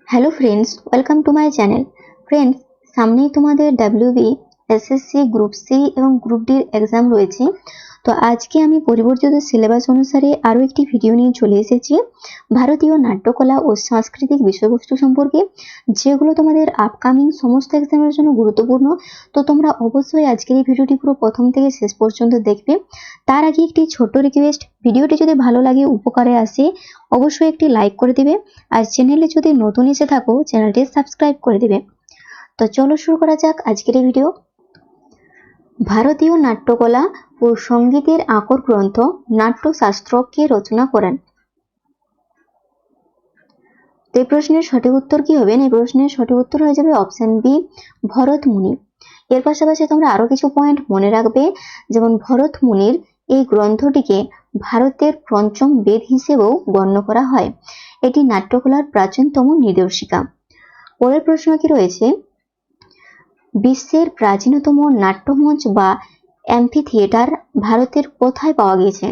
Hello friends, welcome to my channel. Friends, সামনেই তোমাদের WB, SSC, group C এবং group ডির এক্সাম রয়েছে। তো আজকে আমি পরিবর্তিত সিলেবাস অনুসারে আরও একটি ভিডিও নিয়ে চলে এসেছি ভারতীয় নাট্যকলা ও সাংস্কৃতিক বিষয়বস্তু সম্পর্কে, যেগুলো তোমাদের আপকামিং সমস্ত এক্সামের জন্য গুরুত্বপূর্ণ। তো তোমরা অবশ্যই আজকের এই ভিডিওটি পুরো প্রথম থেকে শেষ পর্যন্ত দেখবে। তার আগে একটি ছোট্ট রিকোয়েস্ট, ভিডিওটি যদি ভালো লাগে, উপকারে আসে, অবশ্যই একটি লাইক করে দিবে। আর চ্যানেলে যদি নতুন এসে থাকো, চ্যানেলটি সাবস্ক্রাইব করে দিবে। তো চলো শুরু করা যাক আজকের এই ভিডিও। ভারতীয় নাট্যকলা ও সঙ্গীতের আকর গ্রন্থ নাট্যশাস্ত্র কে রচনা করেন? এই প্রশ্নের সঠিক উত্তর কি হবে? এই প্রশ্নের সঠিক উত্তর হয়ে যাবে অপশন বি, ভরত মুনি। এর পাশাপাশি তোমরা আরো কিছু পয়েন্ট মনে রাখবে, যেমন ভরত মুনির এই গ্রন্থটিকে ভারতের পঞ্চম বেদ হিসেবেও গণ্য করা হয়। এটি নাট্যকলার প্রাচীনতম নিদর্শিকা। পরের প্রশ্ন কি রয়েছে? বিশ্বের প্রাচীনতম নাট্যমঞ্চ বা অ্যাম্ফি থিয়েটার ভারতের কোথায় পাওয়া গেছে?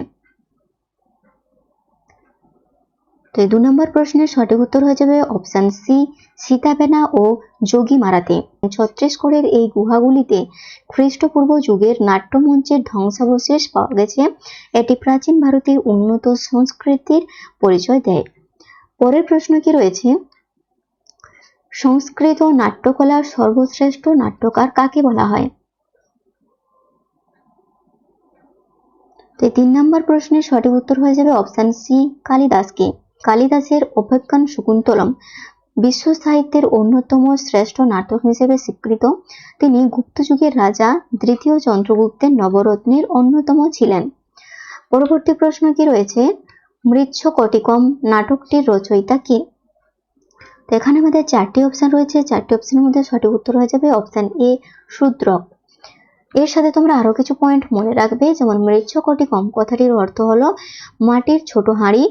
তো এই 2 নম্বর প্রশ্নের সঠিক উত্তর হয়ে যাবে অপশন সি, সীতাবেনা ও যোগীমারাতে। ছত্তিশগড়ের এই গুহাগুলিতে খ্রিস্টপূর্ব যুগের নাট্যমঞ্চের ধ্বংসাবশেষ পাওয়া গেছে। এটি প্রাচীন ভারতের উন্নত সংস্কৃতির পরিচয় দেয়। পরের প্রশ্ন কি রয়েছে? সংস্কৃত নাট্যকলার সর্বশ্রেষ্ঠ নাট্যকার কাকে বলা হয়? তো 3 নম্বর প্রশ্নের সঠিক উত্তর হয়ে যাবে অপশন সি, কালিদাসকে। কালিদাসের অভ্যাখ্যান শকুন্তলম বিশ্ব সাহিত্যের অন্যতম শ্রেষ্ঠ নাটক হিসেবে স্বীকৃত। তিনি গুপ্ত যুগের রাজা দ্বিতীয় চন্দ্রগুপ্তের নবরত্নের অন্যতম ছিলেন। পরবর্তী প্রশ্ন কি রয়েছে? মৃচ্ছকটিকম নাটকটির রচয়িতা কে? তো এখানে আমাদের 4টি অপশন রয়েছে। 4টি অপশনের মধ্যে সঠিক উত্তর হয়ে যাবে অপশন এ, শূদ্রক। এর সাথে তোমরা আরো কিছু পয়েন্ট মনে রাখবে, যেমন মৃচ্ছকটিকম কথাটির অর্থ হলো মাটির ছোট হাঁড়ি।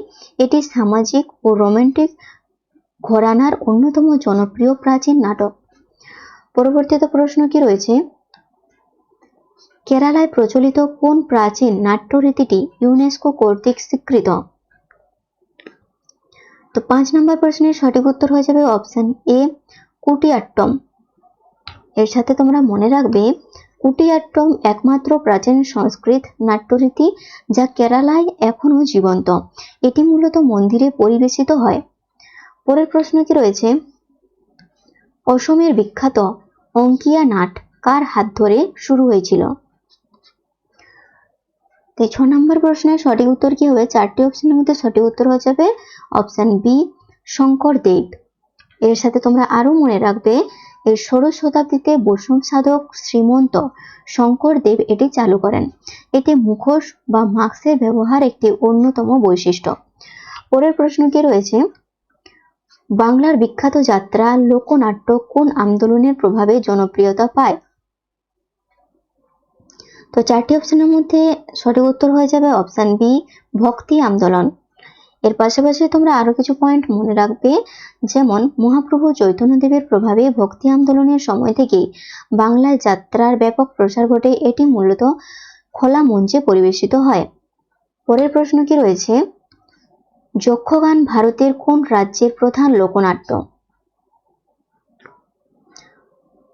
এটি সামাজিক ও রোমান্টিক ঘরানার অন্যতম জনপ্রিয় প্রাচীন নাটক। পরবর্তীতে প্রশ্ন কি রয়েছে? কেরালায় প্রচলিত কোন প্রাচীন নাট্যরীতিটি ইউনেস্কো কর্তৃক স্বীকৃত? তো 5 নম্বর প্রশ্নের সঠিক উত্তর হয়ে যাবে অপশন এ, কুটিয়াট্টম। এর সাথে তোমরা মনে রাখবে, কুটিয়াট্টম একমাত্র প্রাচীন সংস্কৃত নাট্যরীতি যা কেরালায় এখনো জীবন্ত। এটি মূলত মন্দিরে পরিবেশিত হয়। পরের প্রশ্ন কি রয়েছে? অসমের বিখ্যাত অঙ্কিয়া নাট কার হাত ধরে শুরু হয়েছিল? 6 নম্বর প্রশ্নের সঠিক উত্তর কি হবে? 4টি অপশনের মধ্যে সঠিক উত্তর হয়ে যাবে অপশন বি, শঙ্করদেব। এর সাথে তোমরা আরো মনে রাখবে, এই 16 শতাব্দীতে বৈষ্ণব সাধক শ্রীমন্ত শঙ্করদেব এটি চালু করেন। এটি মুখোশ বা মাস্কের ব্যবহার একটি অন্যতম বৈশিষ্ট্য। পরের প্রশ্ন কি রয়েছে? বাংলার বিখ্যাত যাত্রা লোকনাট্য কোন আন্দোলনের প্রভাবে জনপ্রিয়তা পায়? তো 4টি অপশনের মধ্যে সঠিক উত্তর হয়ে যাবে অপশন বি, ভক্তি আন্দোলন। এর পাশাপাশি তোমরা আরো কিছু পয়েন্ট মনে রাখবে, যেমন মহাপ্রভু চৈতন্যদেবের প্রভাবে ভক্তি আন্দোলনের সময় থেকেই বাংলায় যাত্রার ব্যাপক প্রসার ঘটে। এটি মূলত খোলা মঞ্চে পরিবেশিত হয়। পরের প্রশ্ন কি রয়েছে? যক্ষগান ভারতের কোন রাজ্যের প্রধান লোকনাট্য?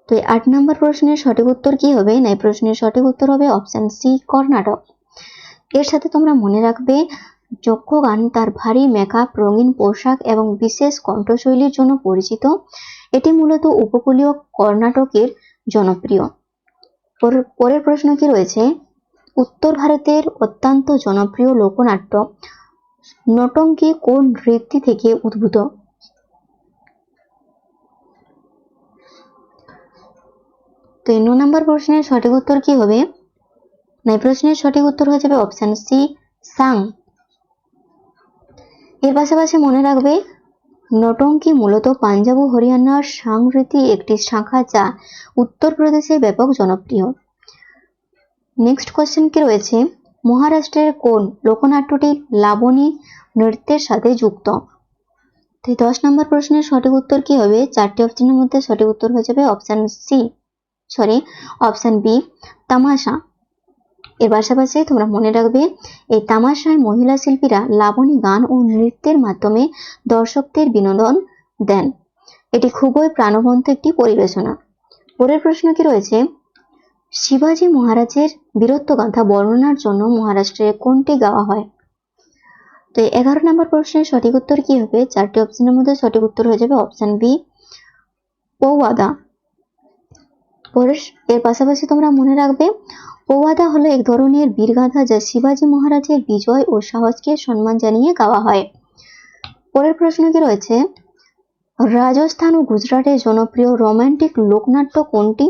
তো 8 নম্বর প্রশ্নের সঠিক উত্তর কি হবে? না, এই প্রশ্নের সঠিক উত্তর হবে অপশন সি, কর্ণাটক। এর সাথে তোমরা মনে রাখবে, যক্ষগান তার ভারী মেকআপ, রঙিন পোশাক এবং বিশেষ কণ্ঠশৈলীর জন্য পরিচিত। এটি মূলত উপকূলীয় কর্ণাটকের জনপ্রিয়। পরের প্রশ্ন কি রয়েছে? উত্তর ভারতের অত্যন্ত জনপ্রিয় লোকনাট্য নটঙ্কি কোন নৃত্য থেকে উদ্ভূত? তো 9 নম্বর প্রশ্নের সঠিক উত্তর কি হবে? না, এই প্রশ্নের সঠিক উত্তর হয়ে যাবে অপশন সি, সাং। এর পাশাপাশি মনে রাখবে, নটঙ্কি মূলত পাঞ্জাব ও হরিয়ানার সাং রীতি একটি শাখা, যা উত্তরপ্রদেশে ব্যাপক জনপ্রিয়। নেক্সট কোশ্চেন কি রয়েছে? মহারাষ্ট্রের কোন লোকনাট্যটি লাবণী নৃত্যের সাথে যুক্ত? 10 নম্বর প্রশ্নের সঠিক উত্তর কি হবে? 4টি অপশনের মধ্যে সঠিক উত্তর হয়ে যাবে অপশন বি, তামাশা। এর পাশাপাশি তোমরা মনে রাখবে, এই তামাশায় মহিলা শিল্পীরা লাবণী গান ও নৃত্যের মাধ্যমে দর্শকদের বিনোদন দেন। এটি খুবই প্রাণবন্ত একটি পরিবেশনা। পরের প্রশ্ন কি রয়েছে, শিবাজি মহারাজের বীরত্ব গাথা বর্ণনার জন্য মহারাষ্ট্রে কোনটি গাওয়া হয়? তো 11 নম্বর প্রশ্নের সঠিক উত্তর কি হবে? চারটি অপশনের মধ্যে সঠিক উত্তর হয়ে যাবে অপশন বি, পৌওয়াদা। এর পাশাপাশি তোমরা মনে রাখবে, পৌওয়াদা হলো এক ধরনের বীরগাথা যা শিবাজি মহারাজের বিজয় ও সাহসকে সম্মান জানিয়ে গাওয়া হয়। পরের প্রশ্ন কি রয়েছে, রাজস্থান ও গুজরাটের জনপ্রিয় রোমান্টিক লোকনাট্য কোনটি?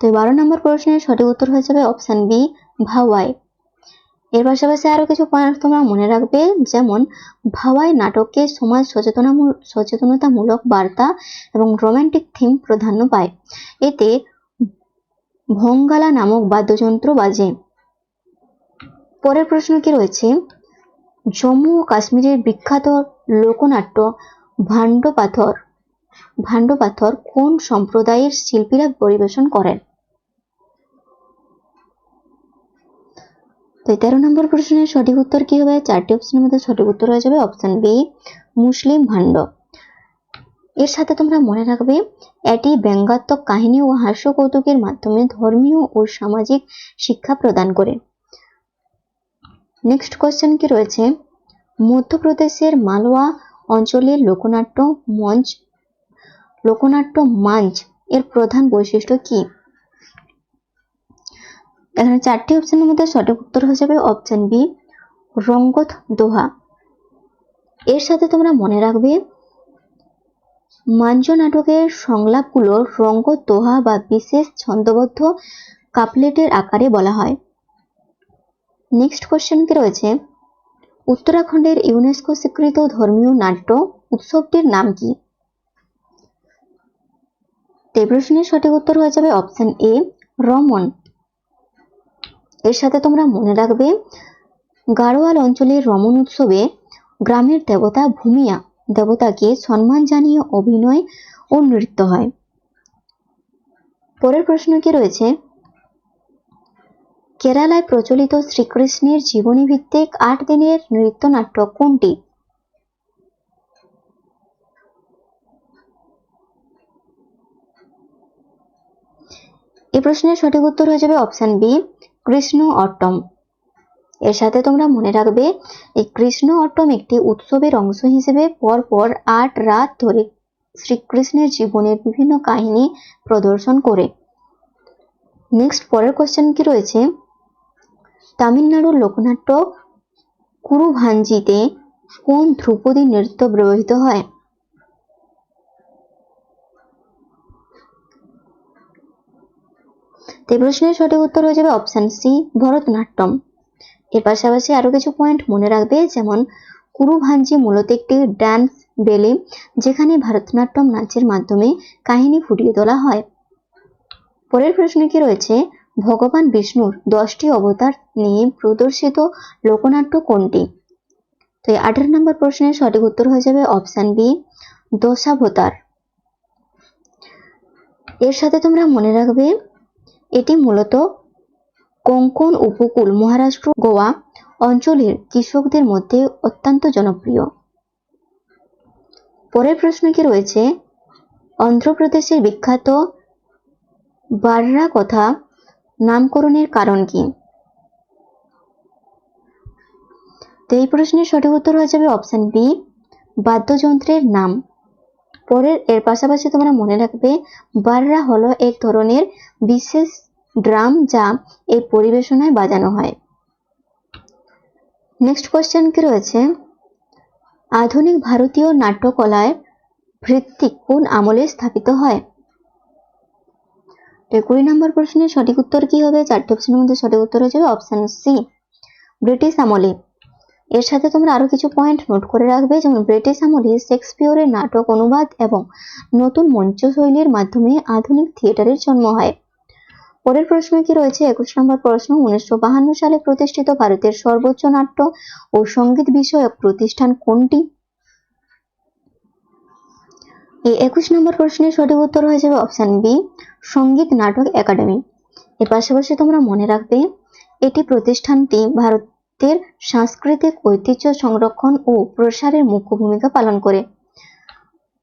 তো 12 নম্বর প্রশ্নের সঠিক উত্তর হয়ে যাবে অপশন বি, ভাওয়াই। এর পাশাপাশি আরো কিছু পয়েন্ট তোমরা মনে রাখবে, যেমন ভাওয়াই নাটকে সমাজ সচেতনতামূলক বার্তা এবং রোমান্টিক থিম প্রাধান্য পায়। এতে ভঙ্গালা নামক বাদ্যযন্ত্র বাজে। পরের প্রশ্ন কি রয়েছে, জম্মু ও কাশ্মীরের বিখ্যাত লোকনাট্য ভান্ড পাথর কোন সম্প্রদায়ের শিল্পীরা পরিবেশন করেন? 13 নম্বর প্রশ্নের সঠিক উত্তর কি হবে? চারটি অপশনের মধ্যে সঠিক উত্তর হয়ে যাবে অপশন বি, মুসলিম ভান্ড। এর সাথে তোমরা মনে রাখবে, এটি ব্যঙ্গাত্মক কাহিনী ও হাস্য কৌতুকের মাধ্যমে ধর্মীয় ও সামাজিক শিক্ষা প্রদান করে। নেক্সট কোশ্চেন কি রয়েছে, মধ্যপ্রদেশের মালওয়া অঞ্চলের লোকনাট্য মঞ্চ এর প্রধান বৈশিষ্ট্য কি? এখানে চারটি অপশনের মধ্যে সঠিক উত্তর হয়ে যাবে অপশন বি, রঙ্গত দোহা। এর সাথে তোমরা মনে রাখবে, মাঞ্জ নাটকের সংলাপগুলো রঙ্গত দোহা বা বিশেষ ছন্দবদ্ধ কাপলেটের আকারে বলা হয়। নেক্সট কোশ্চেন কি রয়েছে, উত্তরাখণ্ডের ইউনেস্কো স্বীকৃত ধর্মীয় নাট্য উৎসবটির নাম কি? এই প্রশ্নের সঠিক উত্তর হয়ে যাবে অপশন এ, রমন। এর সাথে তোমরা মনে রাখবে, গাড়োয়াল অঞ্চলের রমন উৎসবে গ্রামের দেবতা ভূমিয়া দেবতাকে সম্মান জানিয়ে অভিনয় ও নৃত্য হয়। পরের প্রশ্ন কি রয়েছে, কেরালায় প্রচলিত শ্রীকৃষ্ণের জীবনী ভিত্তিক 8 দিনের নৃত্যনাট্য কোনটি? এই প্রশ্নের সঠিক উত্তর হয়ে যাবে অপশন বি, কৃষ্ণ অট্টম। এর সাথে তোমরা মনে রাখবে, এই কৃষ্ণ অট্টম একটি উৎসবের অংশ হিসেবে পরপর 8 রাত ধরে শ্রীকৃষ্ণের জীবনের বিভিন্ন কাহিনী প্রদর্শন করে। নেক্সট পরের কোশ্চেন কি রয়েছে, তামিলনাড়ুর লোকনাট্য কুরুভাঞ্জিতে কোন ধ্রুপদী নৃত্য ব্যবহৃত হয়? এই প্রশ্নের সঠিক উত্তর হয়ে যাবে অপশন সি, ভরতনাট্যম। এর পাশাপাশি আরো কিছু পয়েন্ট মনে রাখবে, যেমন কুরুভাঞ্জি মূলত একটি ডান্স বেলে যেখানে ভরতনাট্যম নাচের মাধ্যমে কাহিনী ফুটিয়ে তোলা হয়। পরের প্রশ্ন কি রয়েছে, ভগবান বিষ্ণুর 10টি অবতার নিয়ে প্রদর্শিত লোকনাট্য কোনটি? তো এই 18 নম্বর প্রশ্নের সঠিক উত্তর হয়ে যাবে অপশন বি, দশাবতার। এর সাথে তোমরা মনে রাখবে, এটি মূলত কোঙ্কণ উপকূল মহারাষ্ট্র গোয়া অঞ্চলের কৃষকদের মধ্যে অত্যন্ত জনপ্রিয়। পরের প্রশ্ন কি রয়েছে, অন্ধ্রপ্রদেশের বিখ্যাত বাররা কথা নামকরণের কারণ কি? তো এই প্রশ্নের সঠিক উত্তর হয়ে যাবে অপশন বি, বাদ্যযন্ত্রের নাম। এর পাশাপাশি তোমরা মনে রাখবে, বাররা হলো এক ধরনের বিশেষ ড্রাম যা এই পরিবেশনায় বাজানো হয়। নেক্সট কোশ্চেন কি রয়েছে, আধুনিক ভারতীয় নাট্যকলায় ভিত্তি কোন আমলে স্থাপিত হয়? 20 নম্বর প্রশ্নের সঠিক উত্তর কি হবে? চারটি অপশনের মধ্যে সঠিক উত্তর হয়ে যাবে অপশন সি, ব্রিটিশ আমলে। এর সাথে তোমরা আরো কিছু পয়েন্ট নোট করে রাখবে, যেমন ব্রিটিশ আমলে শেক্সপিয়রের নাটক অনুবাদ এবং নতুন মঞ্চ শৈলীর মাধ্যমে আধুনিক থিয়েটারের জন্ম হয়। পরের প্রশ্ন কি রয়েছে, 21 নম্বর প্রশ্ন, 1952 সালে প্রতিষ্ঠিত ভারতের সর্বোচ্চ নাট্য ও সঙ্গীত বিষয়ক প্রতিষ্ঠান কোনটি? এই 21 নম্বর প্রশ্নের সঠিক উত্তর হয়ে যাবে অপশন বি, সঙ্গীত নাটক একাডেমি। এর পাশাপাশি তোমরা মনে রাখবে, এটি প্রতিষ্ঠানটি ভারতের সাংস্কৃতিক ঐতিহ্য সংরক্ষণ ও প্রসারের মুখ্য ভূমিকা পালন করে।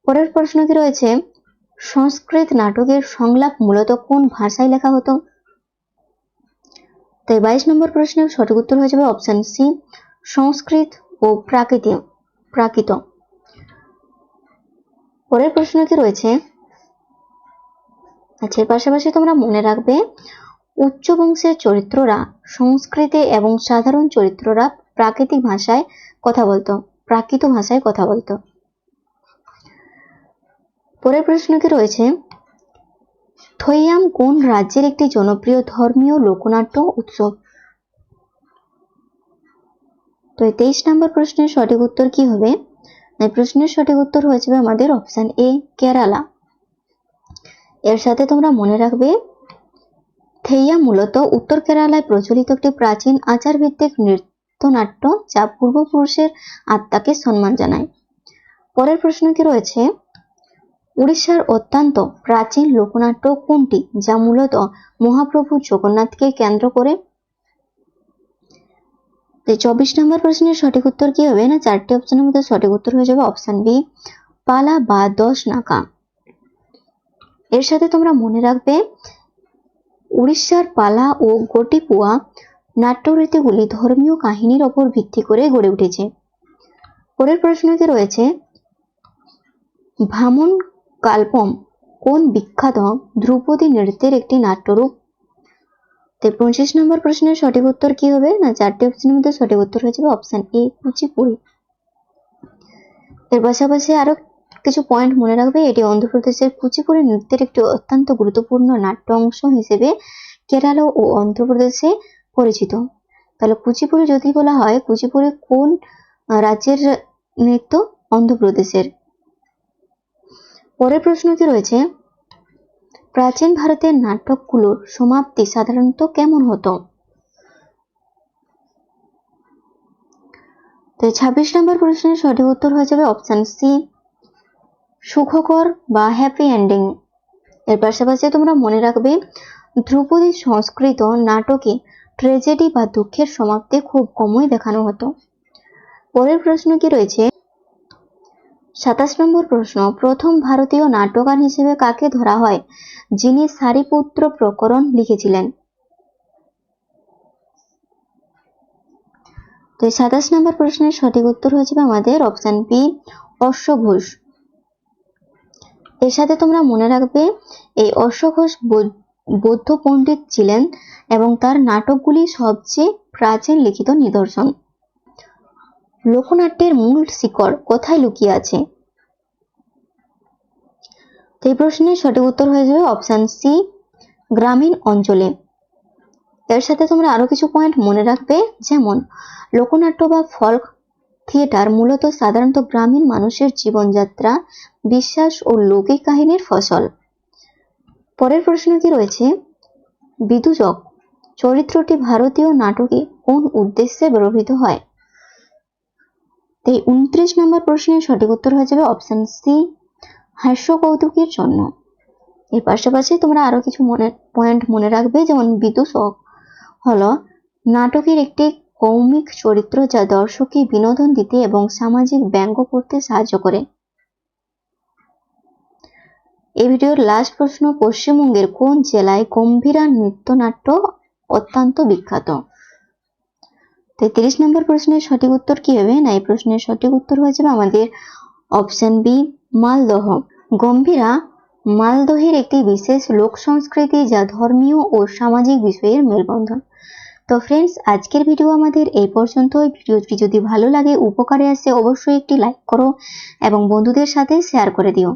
পরের প্রশ্ন কি রয়েছে, সংস্কৃত নাটকের সংলাপ মূলত কোন ভাষায় লেখা হতো? তাই 22 নম্বর প্রশ্নের সঠিক উত্তর হয়ে যাবে অপশন সি, সংস্কৃত ও প্রাকৃত। পরের প্রশ্ন কি রয়েছে, আচ্ছা এর পাশাপাশি তোমরা মনে রাখবে উচ্চ বংশের চরিত্ররা সংস্কৃতে এবং সাধারণ চরিত্ররা প্রাকৃত ভাষায় কথা বলতো। পরের প্রশ্ন কি রয়েছে, থৈয়াম কোন রাজ্যের একটি জনপ্রিয় ধর্মীয় লোকনাট্য উৎসব? তো 23 নম্বর প্রশ্নের সঠিক উত্তর কি হবে? এই প্রশ্নের সঠিক উত্তর হয়ে যাবে আমাদের অপশন এ, কেরালা। এর সাথে তোমরা মনে রাখবে থেইয়া মূলত উত্তর কেরালায় প্রচলিত একটি প্রাচীন আচার ভিত্তিক নৃত্যনাট্য যা পূর্বপুরুষের আত্মাকে সম্মান জানায়। পরের প্রশ্ন কি রয়েছে, উড়িষ্যার অত্যন্ত প্রাচীন লোকনাট্য কোনটি যা মূলত মহাপ্রভু জগন্নাথকে কেন্দ্র করে? 24 নম্বর প্রশ্নের সঠিক উত্তর কি হবে না, চারটি অপশনের মধ্যে সঠিক উত্তর হয়ে যাবে অপশন বি, পালা বা 10 নাকা। এর সাথে তোমরা মনে রাখবে উড়িষ্যার পালা ও গোটিপুয়া নাট্যরীতিগুলি ধর্মীয় কাহিনীর ওপর ভিত্তি করে গড়ে উঠেছে। পরের প্রশ্ন কি রয়েছে, ভামন কাল্পম কোন বিখ্যাত ধ্রুপদী নৃত্যের একটি নাট্যরূপ? 25 নম্বর প্রশ্নের সঠিক উত্তর কি হবে না, চারটি অপশনের মধ্যে সঠিক উত্তর হয়ে যাবে অপশন এ, কুচিপুড়ি। এর পাশাপাশি আরো কিছু পয়েন্ট মনে রাখবে, এটি অন্ধ্রপ্রদেশের কুচিপুড়ি নৃত্যের একটি অত্যন্ত গুরুত্বপূর্ণ নাট্য অংশ হিসেবে কেরালা ও অন্ধ্রপ্রদেশে পরিচিত। তাহলে কুচিপুড়ি যদি বলা হয়, কুচিপুড়ি কোন রাজ্যের নৃত্য? অন্ধ্রপ্রদেশের। পরের প্রশ্ন কি রয়েছে, প্রাচীন ভারতের নাটকগুলোর সমাপ্তি সাধারণত কেমন হতো? তো 26 নম্বর প্রশ্নের সঠিক উত্তর হয়ে যাবে অপশন সি, সুখকর বা হ্যাপি এন্ডিং। এর পাশাপাশি তোমরা মনে রাখবে ধ্রুপদী সংস্কৃত নাটকে ট্র্যাজেডি বা দুঃখের সমাপ্তি খুব কমই দেখানো হতো। পরের প্রশ্ন কি রয়েছে, 27 নম্বর প্রশ্ন, প্রথম ভারতীয় নাট্যকার হিসেবে কাকে ধরা হয় যিনি সারিপুত্র প্রকরণ লিখেছিলেন? তো 27 নম্বর প্রশ্নের সঠিক উত্তর হয়ে যাবে আমাদের অপশন বি, অশ্ব ঘোষ। এর সাথে তোমরা মনে রাখবে এই অশ্ব ঘোষ বৌদ্ধ পণ্ডিত ছিলেন এবং তার নাটকগুলি সবচেয়ে প্রাচীন লিখিত নিদর্শন। লোকনাট্যের মূল শিকড় কোথায় লুকিয়ে আছে? এই প্রশ্নের সঠিক উত্তর হয়ে যাবে অপশন সি, গ্রামীণ অঞ্চলে। এর সাথে তোমরা আরো কিছু পয়েন্ট মনে রাখবে, যেমন লোকনাট্য বা ফোক থিয়েটার মূলত সাধারণত গ্রামীণ মানুষের জীবনযাত্রা, বিশ্বাস ও লৌকিক কাহিনীর ফসল। পরের প্রশ্ন কি রয়েছে, বিদূষক চরিত্রটি ভারতীয় নাটকে কোন উদ্দেশ্যে ব্যবহৃত হয়? এই 29 নম্বর প্রশ্নের সঠিক উত্তর হয়ে যাবে অপশন সি, হাস্য কৌতুকের জন্য। এর পাশাপাশি তোমরা আরো কিছু পয়েন্ট মনে রাখবে, যেমন বিদূষক হলো নাটকের একটি কৌমিক চরিত্র যা দর্শককে বিনোদন দিতে এবং সামাজিক ব্যঙ্গ করতে সাহায্য করে। এই ভিডিওর লাস্ট প্রশ্ন, পশ্চিমবঙ্গের কোন জেলায় গম্ভীরা নৃত্যনাট্য অত্যন্ত বিখ্যাত? 33 নম্বর প্রশ্নের সঠিক উত্তর কি হবে না, এই প্রশ্নের সঠিক উত্তর হয়ে যাবে আমাদের অপশন বি, মালদহ। গম্ভীরা মালদহের একটি বিশেষ লোক সংস্কৃতি যা ধর্মীয় ও সামাজিক বিষয়ের মেলবন্ধন। তো ফ্রেন্ডস, আজকের ভিডিও আমাদের এই পর্যন্তই। ভিডিওটি যদি ভালো লাগে, উপকারে আসে, অবশ্যই একটি লাইক করো এবং বন্ধুদের সাথে শেয়ার করে দিও।